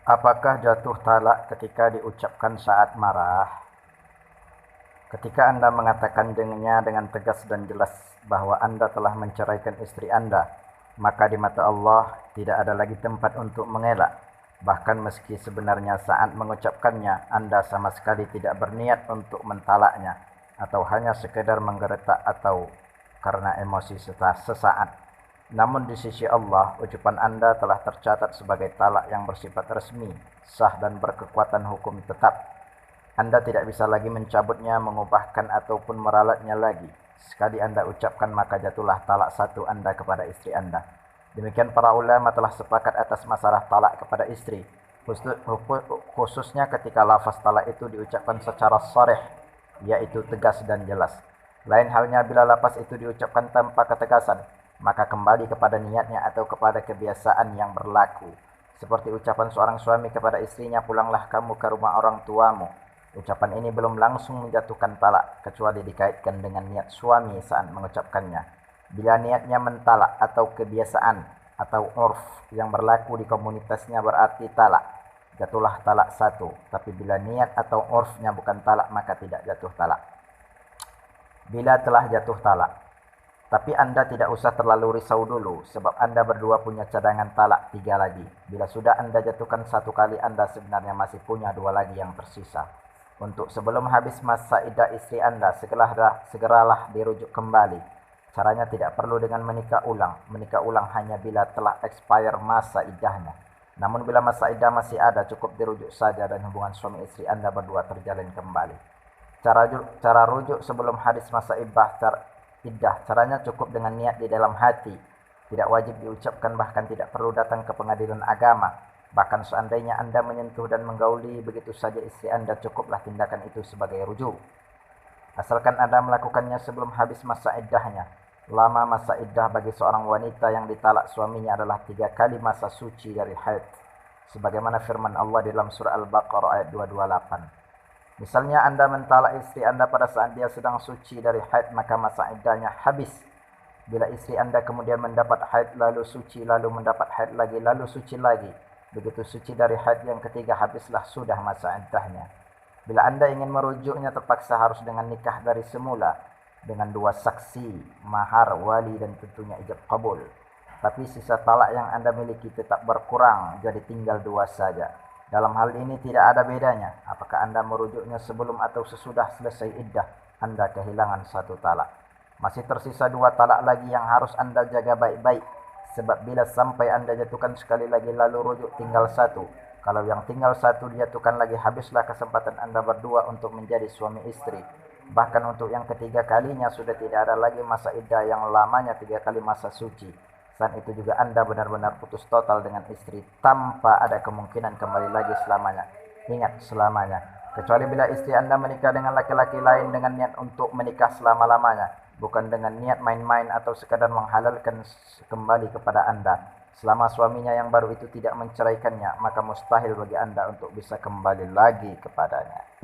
Apakah jatuh talak ketika diucapkan saat marah? Ketika Anda mengatakan dengan tegas dan jelas bahwa Anda telah menceraikan istri Anda, maka di mata Allah tidak ada lagi tempat untuk mengelak. Bahkan meski sebenarnya saat mengucapkannya Anda sama sekali tidak berniat untuk mentalaknya, atau hanya sekedar menggeletak atau karena emosi sesaat. Namun di sisi Allah, ucapan Anda telah tercatat sebagai talak yang bersifat resmi, sah dan berkekuatan hukum tetap. Anda tidak bisa lagi mencabutnya, mengubahkan ataupun meralatnya lagi. Sekali Anda ucapkan maka jatuhlah talak satu Anda kepada istri Anda. Demikian para ulama telah sepakat atas masalah talak kepada istri, khususnya ketika lafaz talak itu diucapkan secara sharih, yaitu tegas dan jelas. Lain halnya bila lafaz itu diucapkan tanpa ketegasan, maka kembali kepada niatnya atau kepada kebiasaan yang berlaku. Seperti ucapan seorang suami kepada istrinya, pulanglah kamu ke rumah orang tuamu. Ucapan ini belum langsung menjatuhkan talak, kecuali dikaitkan dengan niat suami saat mengucapkannya. Bila niatnya mentalak atau kebiasaan atau urf yang berlaku di komunitasnya berarti talak, jatuhlah talak satu. Tapi bila niat atau urfnya bukan talak, maka tidak jatuh talak. Bila telah jatuh talak, tapi Anda tidak usah terlalu risau dulu, sebab Anda berdua punya cadangan talak 3 lagi. Bila sudah Anda jatuhkan 1 kali, Anda sebenarnya masih punya 2 lagi yang tersisa. Untuk sebelum habis masa iddah istri Anda, segeralah dirujuk kembali. Caranya tidak perlu dengan menikah ulang. Menikah ulang hanya bila telah expire masa iddahnya. Namun bila masa iddah masih ada, cukup dirujuk saja dan hubungan suami istri Anda berdua terjalin kembali. Cara rujuk sebelum habis masa iddah, caranya cukup dengan niat di dalam hati. Tidak wajib diucapkan, bahkan tidak perlu datang ke pengadilan agama. Bahkan seandainya Anda menyentuh dan menggauli begitu saja istri Anda, cukuplah tindakan itu sebagai rujuk. Asalkan Anda melakukannya sebelum habis masa iddahnya. Lama masa iddah bagi seorang wanita yang ditalak suaminya adalah 3 kali masa suci dari haid, sebagaimana firman Allah di dalam surah Al-Baqarah ayat 228. Misalnya Anda mentalak istri Anda pada saat dia sedang suci dari haid, maka masa iddahnya habis. Bila istri Anda kemudian mendapat haid, lalu suci, lalu mendapat haid lagi, lalu suci lagi, begitu suci dari haid yang ketiga, habislah sudah masa iddahnya. Bila Anda ingin merujuknya, terpaksa harus dengan nikah dari semula, dengan 2 saksi, mahar, wali, dan tentunya ijab kabul. Tapi sisa talak yang Anda miliki tetap berkurang, jadi tinggal 2 saja. Dalam hal ini tidak ada bedanya apakah Anda merujuknya sebelum atau sesudah selesai iddah. Anda kehilangan 1 talak. Masih tersisa 2 talak lagi yang harus Anda jaga baik-baik. Sebab bila sampai Anda jatuhkan sekali lagi lalu rujuk tinggal 1. Kalau yang tinggal 1 dijatuhkan lagi, habislah kesempatan Anda berdua untuk menjadi suami istri. Bahkan untuk yang ketiga kalinya sudah tidak ada lagi masa iddah yang lamanya 3 kali masa suci. Saat itu juga Anda benar-benar putus total dengan istri tanpa ada kemungkinan kembali lagi selamanya. Ingat, selamanya. Kecuali bila istri Anda menikah dengan laki-laki lain dengan niat untuk menikah selama-lamanya, bukan dengan niat main-main atau sekadar menghalalkan kembali kepada Anda. Selama suaminya yang baru itu tidak menceraikannya, maka mustahil bagi Anda untuk bisa kembali lagi kepadanya.